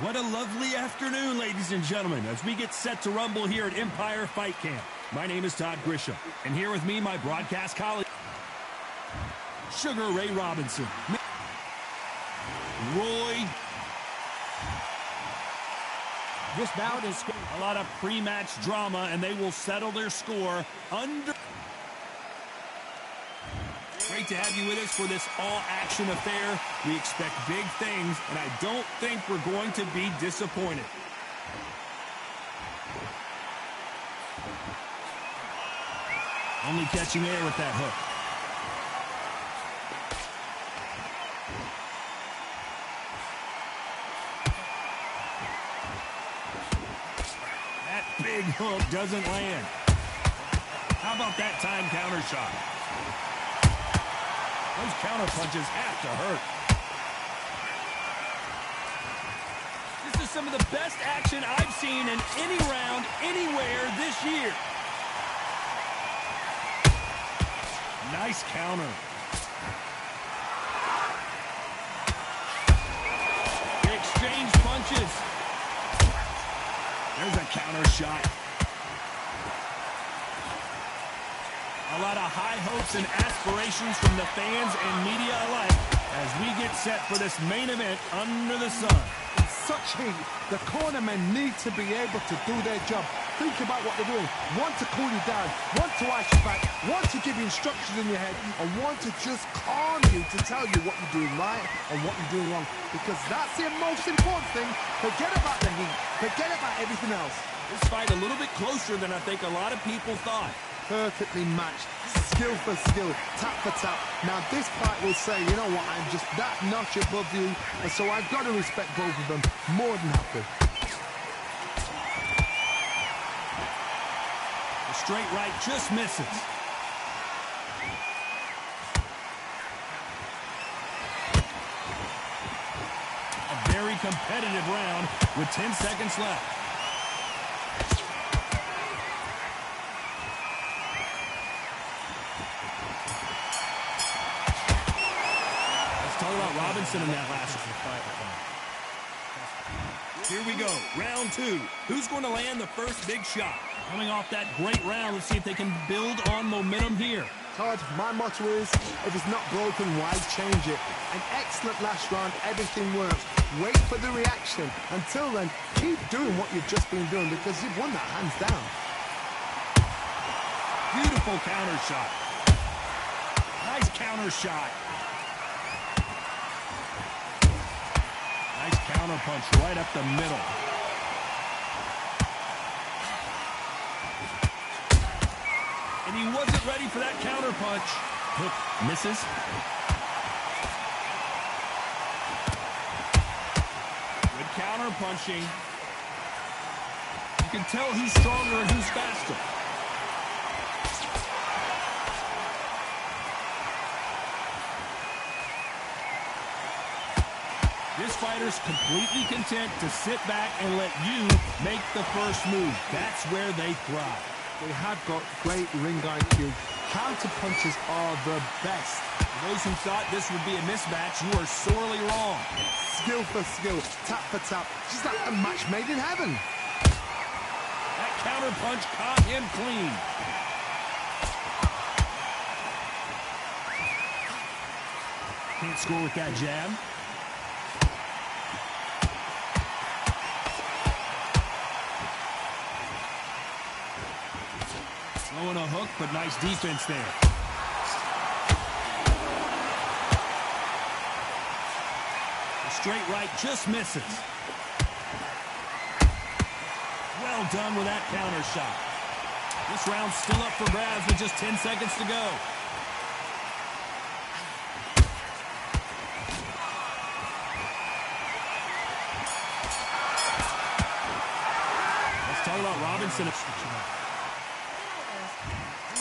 What a lovely afternoon, ladies and gentlemen, as we get set to rumble here at Empire Fight Camp. My name is Todd Grisham, and here with me, my broadcast colleague, Sugar Ray Robinson, Roy. This bout is a lot of pre-match drama, and they will settle their score under. Great to have you with us for this all-action affair. We expect big things, and I don't think we're going to be disappointed. Only catching air with that hook. That big hook doesn't land. How about that time counter shot? Those counter punches have to hurt. This is some of the best action I've seen in any round, anywhere this year. Nice counter. They exchange punches. There's a counter shot. A lot of high hopes and aspirations from the fans and media alike as we get set for this main event under the sun. In such heat, the cornermen need to be able to do their job. Think about what they're doing. One to cool you down, one to ice you back, one to give you instructions in your head, and one to just calm you to tell you what you're doing right and what you're doing wrong. Because that's the most important thing. Forget about the heat. Forget about everything else. This fight a little bit closer than I think a lot of people thought. Perfectly matched, skill for skill, tap for tap. Now this fight will say, you know what, I'm just that notch above you, and so I've got to respect both of them more than happy. The straight right just misses. A very competitive round with 10 seconds left. Robinson in that last fight. Here we go, round two. Who's going to land the first big shot? Coming off that great round, let's see if they can build on momentum here. Todd, my motto is, if it's not broken, why change it? An excellent last round, everything works. Wait for the reaction. Until then, keep doing what you've just been doing because you've won that hands down. Beautiful counter shot. Nice counter shot. Nice counter punch right up the middle. And he wasn't ready for that counter punch. Hook misses. Good counter punching. You can tell who's stronger and who's faster. This fighter's completely content to sit back and let you make the first move. That's where they thrive. They have got great ring IQ. Counter punches are the best. For those who thought this would be a mismatch, you are sorely wrong. Skill for skill, tap for tap, just like a match made in heaven. That counter punch caught him clean. Can't score with that jab. Throwing a hook, but nice defense there. The straight right just misses. Well done with that counter shot. This round's still up for grabs with just 10 seconds to go. Let's talk about Robinson.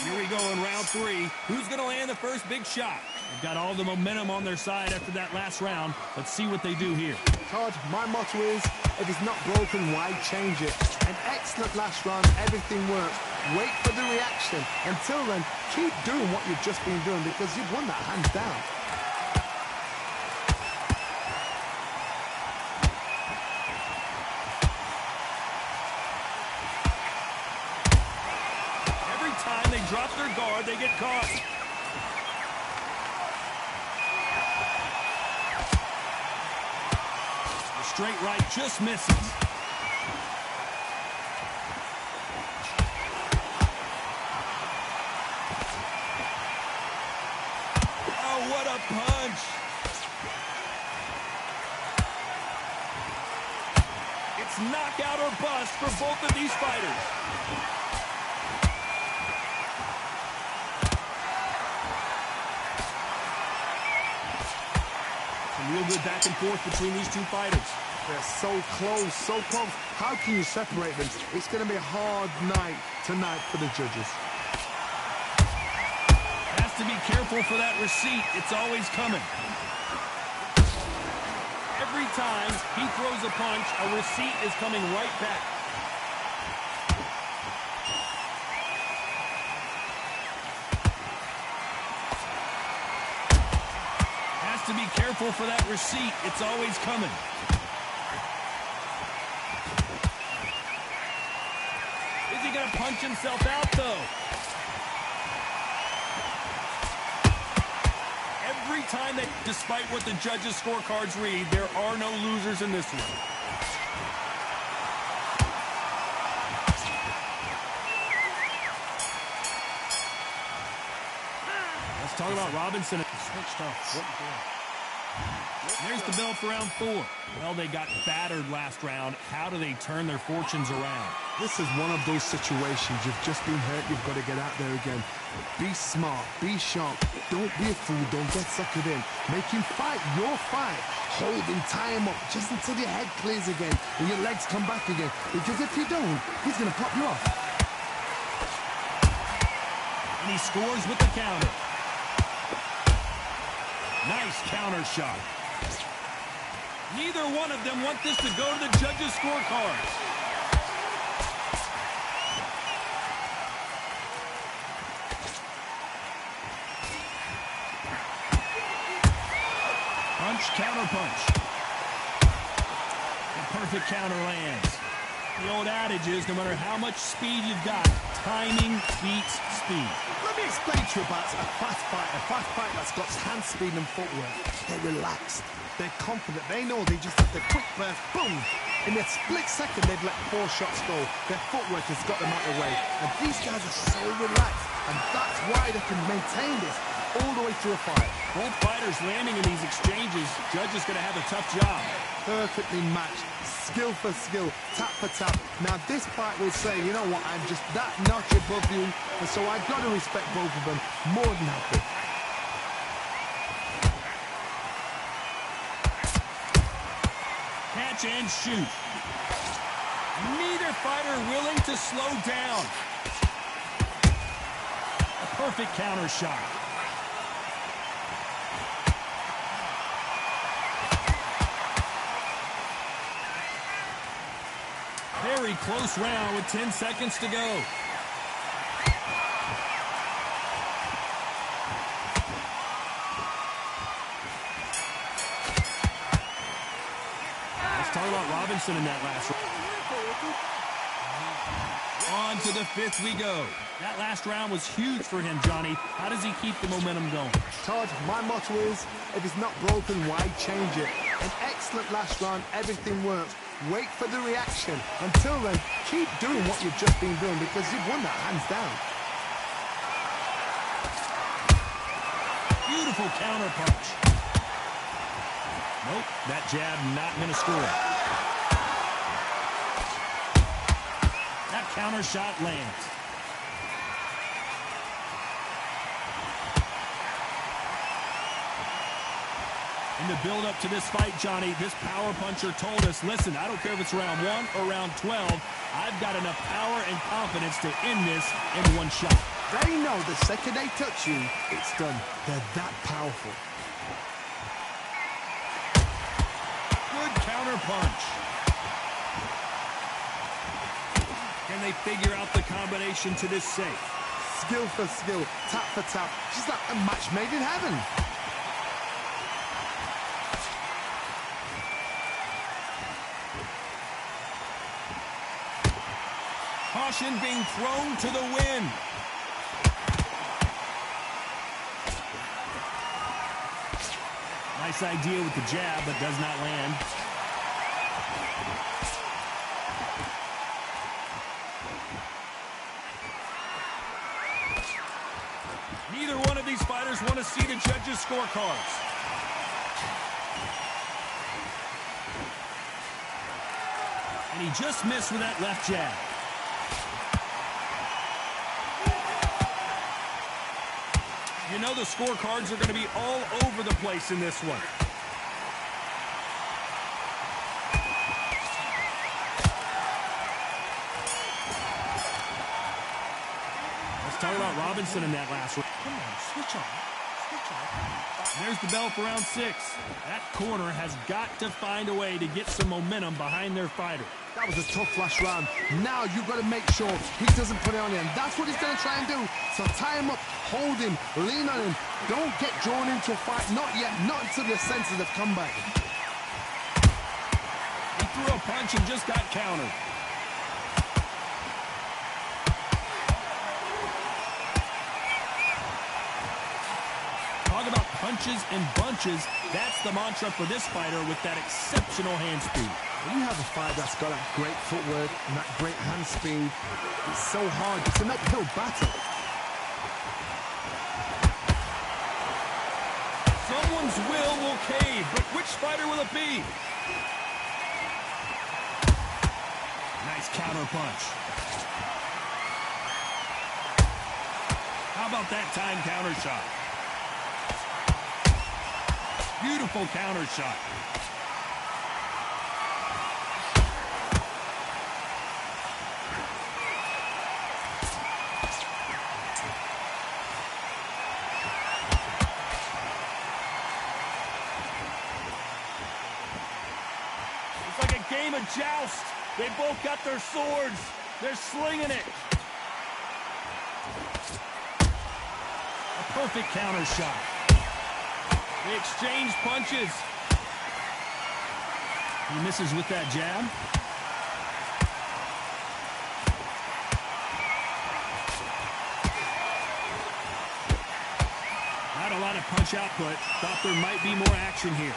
Here we go in round three. Who's going to land the first big shot? They've got all the momentum on their side after that last round. Let's see what they do here. Todd, my motto is, if it's not broken, why change it? An excellent last round, everything works. Wait for the reaction. Until then, keep doing what you've just been doing because you've won that hands down. drop their guard, they get caught. The straight right just misses. Oh, what a punch. It's knockout or bust for both of these fighters. Some real good back and forth between these two fighters. They're so close, so close. How can you separate them? It's going to be a hard night tonight for the judges. Has to be careful for that receipt. It's always coming. Every time he throws a punch, a receipt is coming right back. Has to be careful for that receipt. It's always coming. Is he going to punch himself out, though? Every time that, despite what the judges' scorecards read, there are no losers in this one. Let's talk about Robinson. Switched off. There's the bell for round 4. Well, they got battered last round. How do they turn their fortunes around? This is one of those situations. You've just been hurt. You've got to get out there again. Be smart. Be sharp. Don't be a fool. Don't get suckered in. Make him fight your fight. Hold him, tie him up just until your head clears again and your legs come back again. Because if you don't, he's going to pop you off. And he scores with the counter. Nice counter shot. Neither one of them want this to go to the judges' scorecards. Punch, counter punch. The perfect counter lands. The old adage is no matter how much speed you've got, timing beats speed. Let me explain to you about a fast fight that's got hand speed and footwork. They're relaxed. They're confident. They know they just have the quick burst, boom. In a split second, they've let 4 shots go. Their footwork has got them out of the way. And these guys are so relaxed. And that's why they can maintain this all the way through a fight. Both fighters landing in these exchanges. Judge is going to have a tough job. Perfectly matched. Skill for skill, tap for tap. Now this fight will say, you know what, I'm just that notch above you, and so I've got to respect both of them more than happy. Catch and shoot. Neither fighter willing to slow down. A perfect counter shot. Very close round with 10 seconds to go. Let's talk about Robinson in that last round. On to the 5th we go. That last round was huge for him, Johnny. How does he keep the momentum going? Todd, my motto is, if it's not broken, why change it? An excellent last round, everything works. Wait for the reaction. Until then, keep doing what you've just been doing because you've won that hands down. Beautiful counter punch. Nope, that jab not going to score. That counter shot lands. In the build-up to this fight, Johnny, this power puncher told us, listen, I don't care if it's round 1 or round 12, I've got enough power and confidence to end this in one shot. They know the second they touch you, it's done. They're that powerful. Good counter punch. Can they figure out the combination to this safe? Skill for skill, tap for tap. She's like a match made in heaven. Caution being thrown to the wind. Nice idea with the jab, but does not land. Neither one of these fighters want to see the judges' scorecards. And he just missed with that left jab. You know the scorecards are going to be all over the place in this one. Let's talk about Robinson in that last round. Come on, switch on. Switch on. There's the bell for round 6. That corner has got to find a way to get some momentum behind their fighter. That was a tough last round. Now you've got to make sure he doesn't put it on you, and that's what he's going to try and do. So tie him up, hold him, lean on him. Don't get drawn into a fight. Not yet, not until your senses have come back. He threw a punch and just got countered. Talk about punches and bunches. That's the mantra for this fighter with that exceptional hand speed. When you have a fight that's got that great footwork and that great hand speed, it's so hard. It's an uphill battle. Someone's will cave, but which fighter will it be? Nice counter punch. How about that time counter shot? Beautiful counter shot. It's like a game of joust. They both got their swords. They're slinging it. A perfect counter shot. They exchange punches. He misses with that jab. Not a lot of punch output. Thought there might be more action here.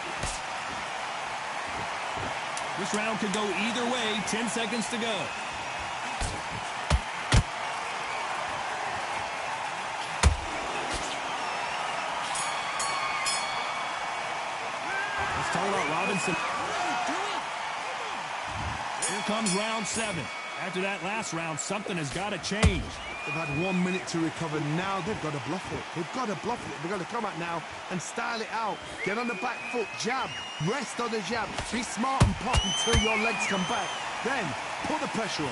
This round could go either way. 10 seconds to go. Talk about Robinson. Here comes round 7. After that last round, something has got to change. They've had 1 minute to recover. Now they've got to bluff it. They've got to bluff it. They've got to come out now and style it out. Get on the back foot, jab, rest on the jab. Be smart and pop until your legs come back. Then put the pressure on.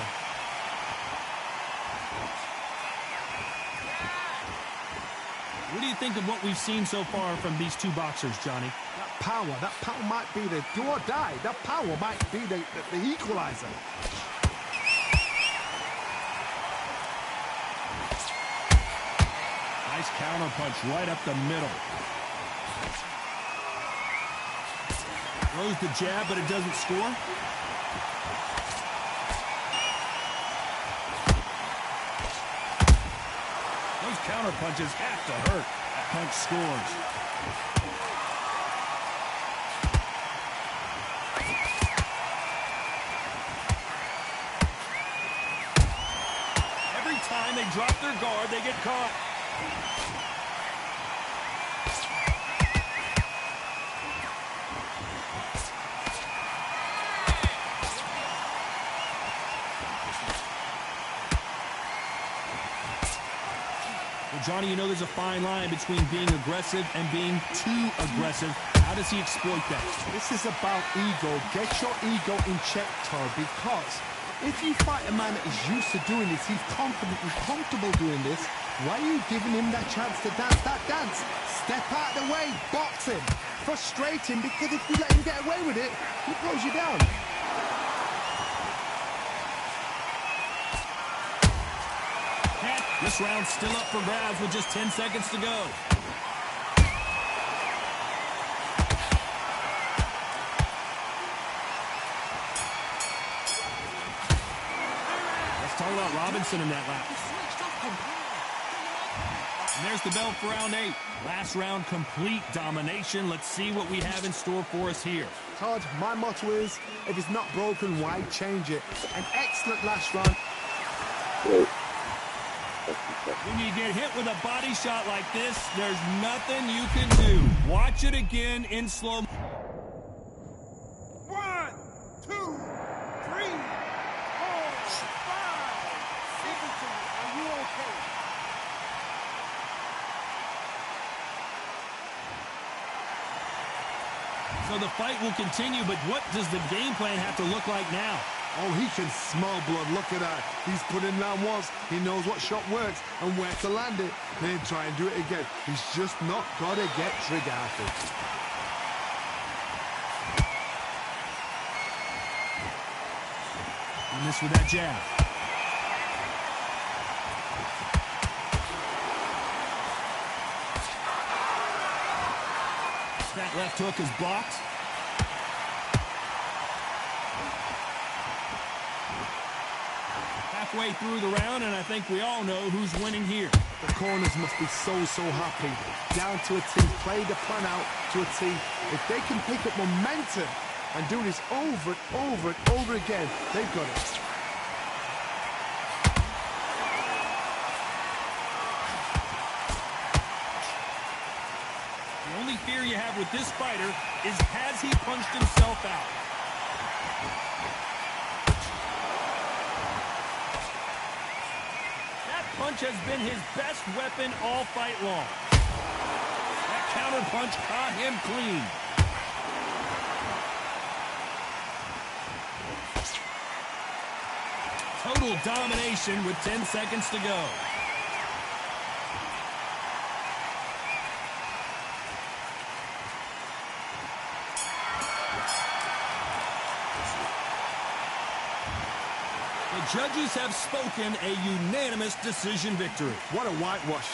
What do you think of what we've seen so far from these two boxers, Johnny? That power might be the do or die. That power might be the equalizer. Nice counter punch right up the middle. Throws the jab, but it doesn't score. Those counter punches have to hurt. That punch scores. Every time they drop their guard, they get caught. Johnny, you know there's a fine line between being aggressive and being too aggressive. How does he exploit that? This is about ego. Get your ego in check, Tor, because if you fight a man that is used to doing this, he's confident and comfortable doing this, why are you giving him that chance to dance that dance? Step out of the way, box him, frustrate him, because if you let him get away with it, he throws you down. This round's still up for grabs with just 10 seconds to go. Let's talk about Robinson in that lap. And there's the bell for round 8. Last round, complete domination. Let's see what we have in store for us here. Todd, my motto is, if it's not broken, why change it? An excellent last round. When you get hit with a body shot like this, there's nothing you can do. Watch it again in slow. 1, 2, 3, 4, 5. Singleton, are you okay? So the fight will continue, but what does the game plan have to look like now? Oh, he can smell blood. Look at that. He's put in round once. He knows what shot works and where to land it. Then try and do it again. He's just not got to get trigger happy. And this with that jab. That left hook is blocked. Halfway through the round, and I think we all know who's winning here. The corners must be so happy. Down to a T, play the plan out to a T. If they can pick up momentum and do this over and over and over again, they've got it. The only fear you have with this fighter is, has he punched himself out? That punch has been his best weapon all fight long. That counter punch caught him clean. Total domination with 10 seconds to go. The judges have spoken, a unanimous decision victory. What a whitewash.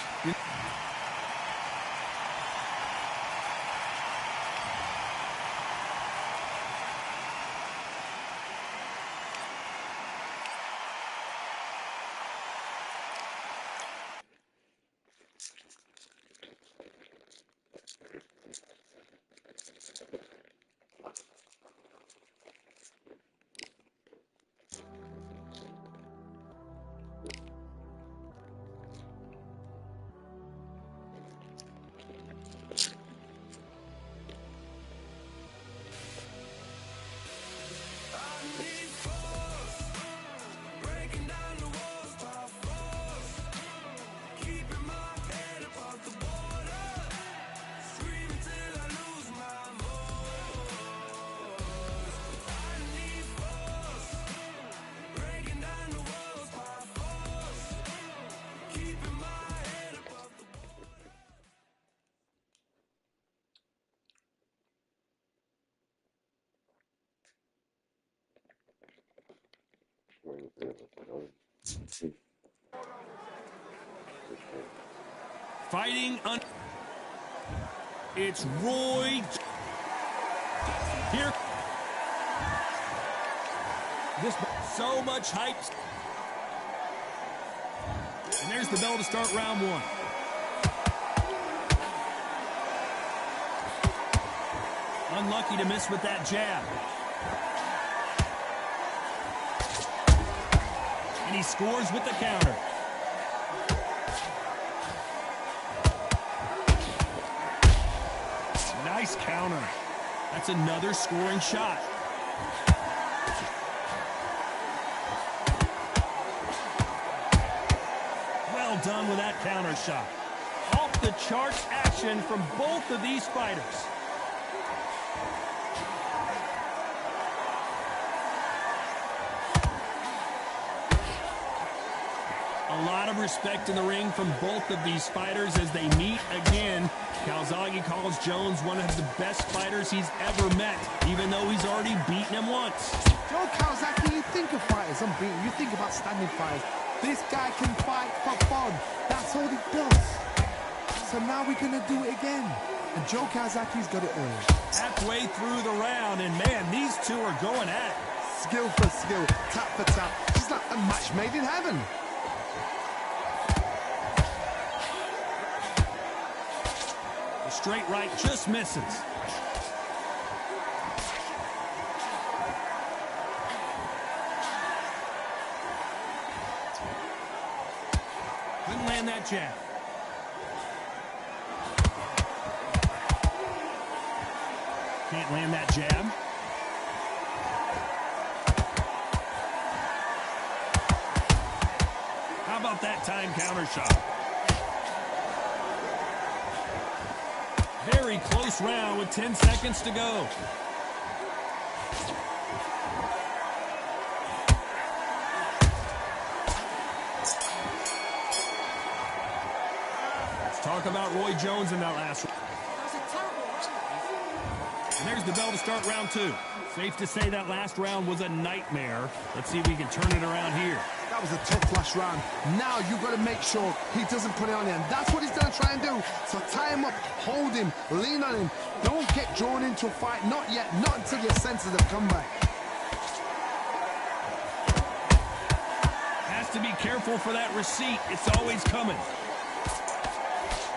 Fighting on. It's Roy. Here. This so much hype. And there's the bell to start round 1. Unlucky to miss with that jab. And he scores with the counter. Nice counter. That's another scoring shot. Well done with that counter shot. Off the charts action from both of these fighters. A lot of respect in the ring from both of these fighters as they meet again. Calzaghe calls Jones one of the best fighters he's ever met, even though he's already beaten him once. Joe Calzaghe, you think of fighters unbeaten, you think about standing fighters. This guy can fight for fun. That's all he does. So now we're going to do it again. And Joe Calzaghe's got it all. Halfway through the round, and man, these two are going at it. Skill for skill, tap for tap. It's like a match made in heaven. Straight right just misses. Couldn't land that jab. Can't land that jab. How about that time counter shot? Very close round with 10 seconds to go. Let's talk about Roy Jones in that last round. And there's the bell to start round 2. Safe to say that last round was a nightmare. Let's see if we can turn it around here. That was a tough last round. Now you've got to make sure he doesn't put it on you. And that's what he's going to try and do. So tie him up, hold him, lean on him. Don't get drawn into a fight. Not yet. Not until your senses have come back. Has to be careful for that receipt. It's always coming.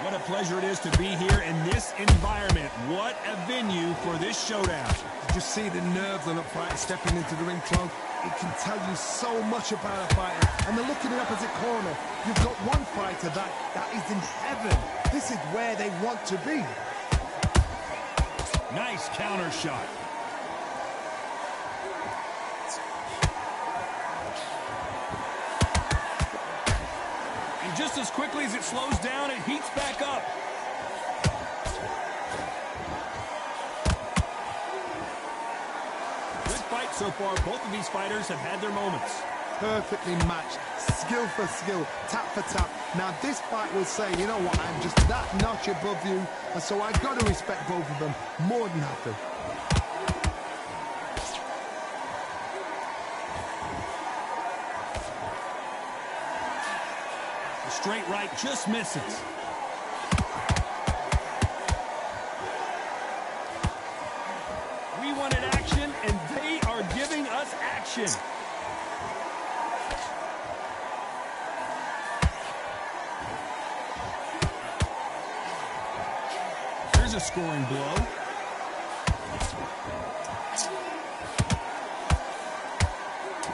What a pleasure it is to be here in this environment. What a venue for this showdown. You just see the nerves on a fighter stepping into the ring, Tom. It can tell you so much about a fighter. And then look at the opposite corner. You've got one fighter that is in heaven. This is where they want to be. Nice counter shot. And just as quickly as it slows down, it heats back up. Fight so far. Both of these fighters have had their moments. Perfectly matched, skill for skill, tap for tap. Now this fight will say, you know what, I'm just that notch above you, and so I've got to respect both of them more than happy. The straight right just misses. We wanted action, and they are giving us action. Here's a scoring blow.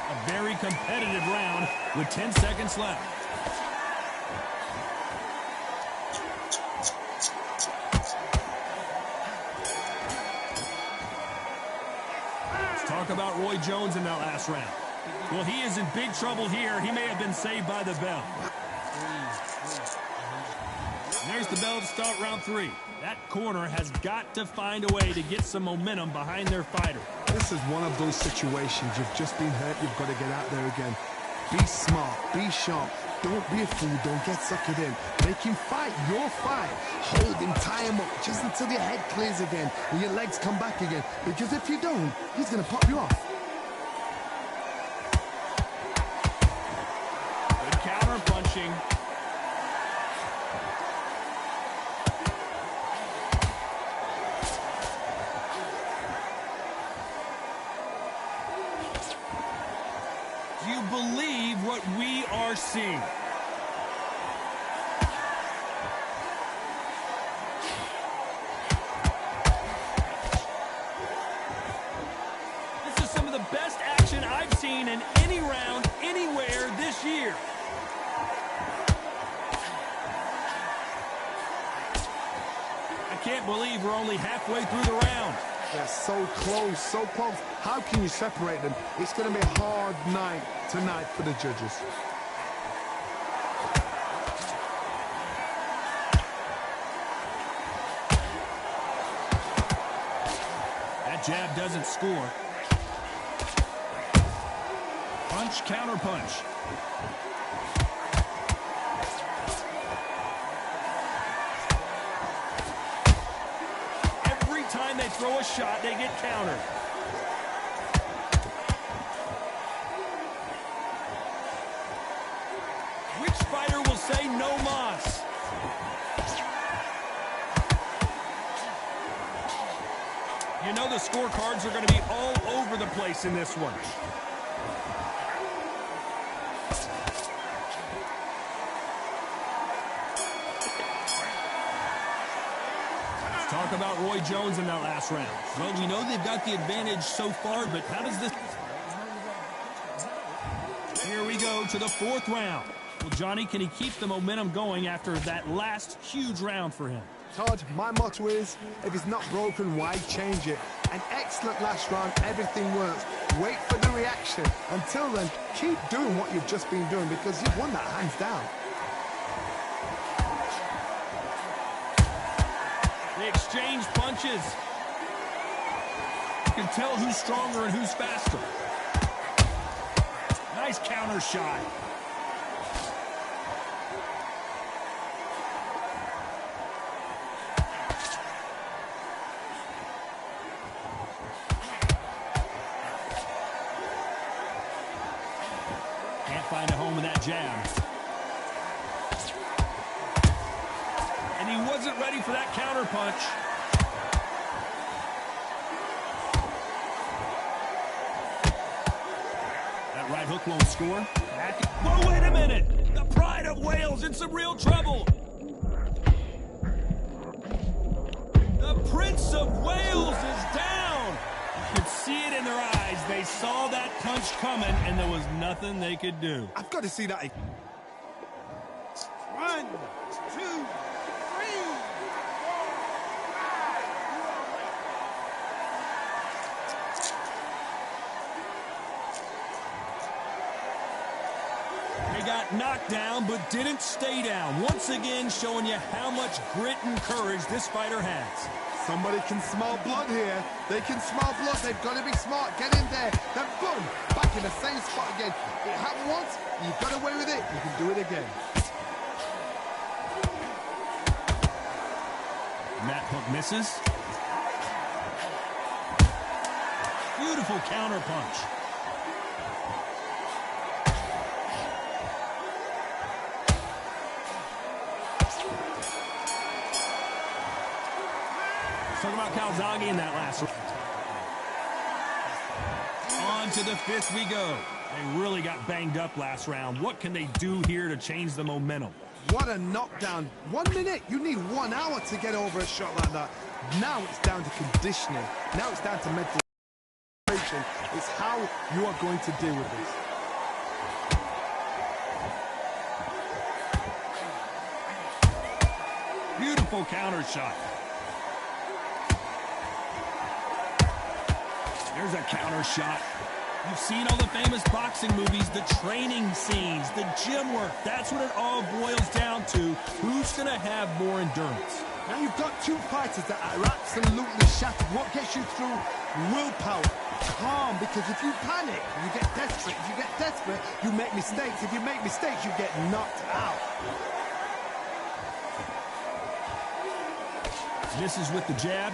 A very competitive round with 10 seconds left. Talk about Roy Jones in that last round. Well, he is in big trouble here. He may have been saved by the bell. And there's the bell to start round 3. That corner has got to find a way to get some momentum behind their fighter. This is one of those situations. You've just been hurt. You've got to get out there again. Be smart. Be sharp. Don't be a fool. Don't get suckered in. Make him fight your fight. Hold him, tie him up, just until your head clears again and your legs come back again. Because if you don't, he's going to pop you off. Good counter punching. Do you believe what we are seeing? This is some of the best action I've seen in any round, anywhere this year. I can't believe we're only halfway through the round. They're so close, so close. How can you separate them? It's going to be a hard night tonight for the judges. That jab doesn't score. Punch, counter punch. Every time they throw a shot, they get countered. Which fighter will say no mas? You know the scorecards are going to be all over the place in this one. Talk about Roy Jones in that last round. Well, we know they've got the advantage so far, but how does this... Here we go to the fourth round. Well, Johnny, can he keep the momentum going after that last huge round for him? Todd, my motto is, if it's not broken, why change it? An excellent last round, everything works. Wait for the reaction. Until then, keep doing what you've just been doing because you've won that hands down. They exchange punches. You can tell who's stronger and who's faster. Nice counter shot. Can't find a home with that jab. And he wasn't ready for that counter punch. That right hook won't score. Whoa, wait a minute! The pride of Wales in some real trouble. The Prince of Wales is down. You could see it in their eyes. They saw that punch coming, and there was nothing they could do. I've got to see that. 1, 2, 3. They got knocked down, but didn't stay down. Once again, showing you how much grit and courage this fighter has. Somebody can smell blood here. They can smell blood. They've got to be smart. Get in there. Then boom, back in the same spot again. It happened once. You got away with it. You can do it again. That hook misses. Beautiful counter punch. Talking about Calzaghe in that last round. On to the fifth we go. They really got banged up last round. What can they do here to change the momentum? What a knockdown. 1 minute. You need 1 hour to get over a shot like that. Now it's down to conditioning. Now it's down to mental concentration. It's how you are going to deal with this. Beautiful counter shot. There's a counter shot. You've seen all the famous boxing movies, the training scenes, the gym work. That's what it all boils down to. Who's going to have more endurance? Now you've got two fighters that are absolutely shattered. What gets you through? Willpower. Calm, because if you panic, you get desperate. If you get desperate, you make mistakes. If you make mistakes, you get knocked out. Misses with the jab.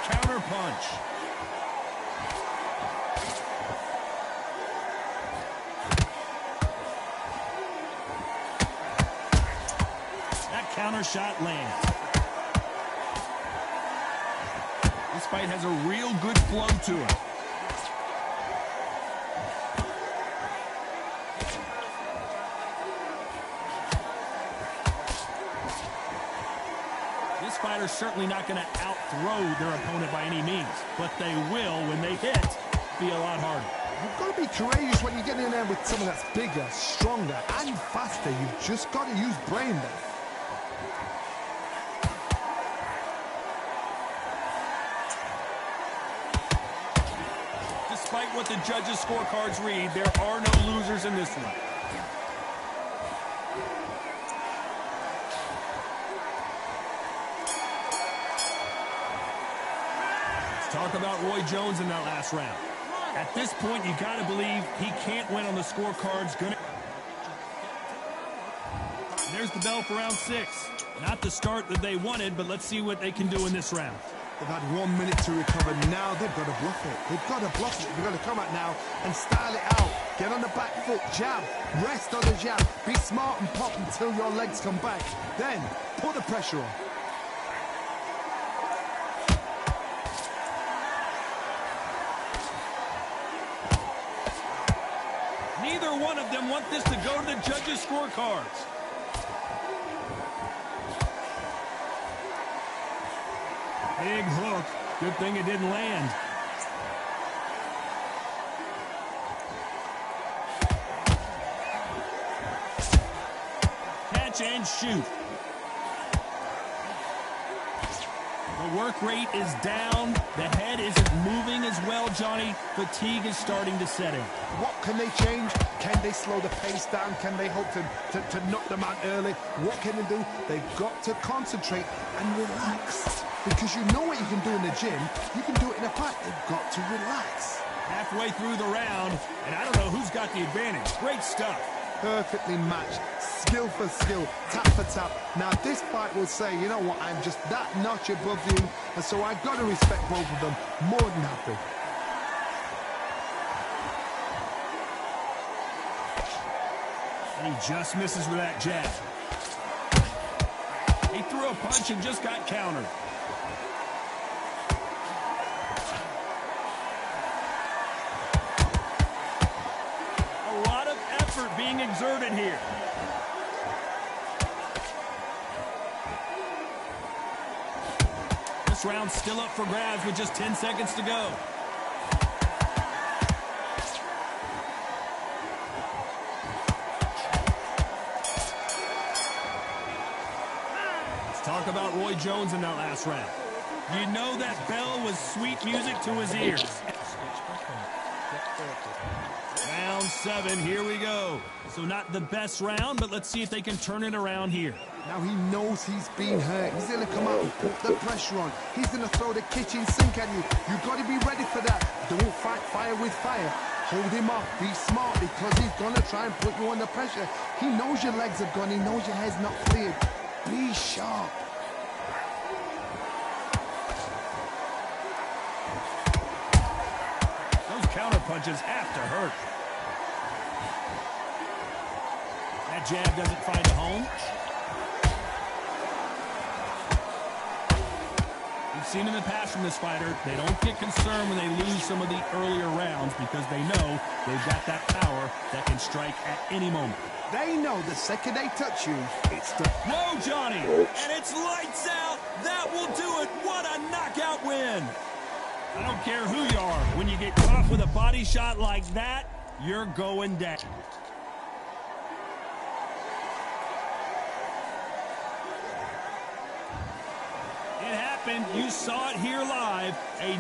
Counter punch. That counter shot lands. This fight has a real good flow to it. This fighter's certainly not going to out-throw their opponent by any means, but they will, when they hit, be a lot harder. You've got to be courageous when you get in there with someone that's bigger, stronger, and faster. You've just got to use brain there. Despite what the judges' scorecards read, there are no losers in this one. Talk about Roy Jones in that last round. At this point, you got to believe he can't win on the scorecards. There's the bell for round 6. Not the start that they wanted, but let's see what they can do in this round. They've had 1 minute to recover. Now they've got to bluff it. They've got to bluff it. They've got to come out now and style it out. Get on the back foot, jab, rest on the jab. Be smart and pop until your legs come back. Then put the pressure on. Neither one of them want this to go to the judges' scorecards. Big hook. Good thing it didn't land. Catch and shoot. The work rate is down. The head isn't moving as well, Johnny. Fatigue is starting to set in. What can they change? Can they slow the pace down? Can they hope to knock them out early? What can they do? They've got to concentrate and relax. Because you know what you can do in the gym. You can do it in a fight. They've got to relax. Halfway through the round, and I don't know who's got the advantage. Great stuff. Perfectly matched. Skill for skill, tap for tap. Now this fight will say, you know what, I'm just that notch above you, and so I've got to respect both of them more than happy. And he just misses with that jab. He threw a punch and just got countered. A lot of effort being exerted here. This round's still up for grabs with just 10 seconds to go. Let's talk about Roy Jones in that last round. You know that bell was sweet music to his ears. Round 7, here we go. So not the best round, but let's see if they can turn it around here. Now he knows he's been hurt. He's going to come out and put the pressure on. He's going to throw the kitchen sink at you. You've got to be ready for that. Don't fight fire with fire. Hold him off. Be smart because he's going to try and put you under pressure. He knows your legs are gone. He knows your head's not cleared. Be sharp. Those counter punches have to hurt. That jab doesn't find a home. We've seen in the past from this fighter, they don't get concerned when they lose some of the earlier rounds because they know they've got that power that can strike at any moment. They know the second they touch you, it's the... Whoa, Johnny! And it's lights out! That will do it! What a knockout win! I don't care who you are. When you get caught with a body shot like that, you're going down. It happened. You saw it here live. A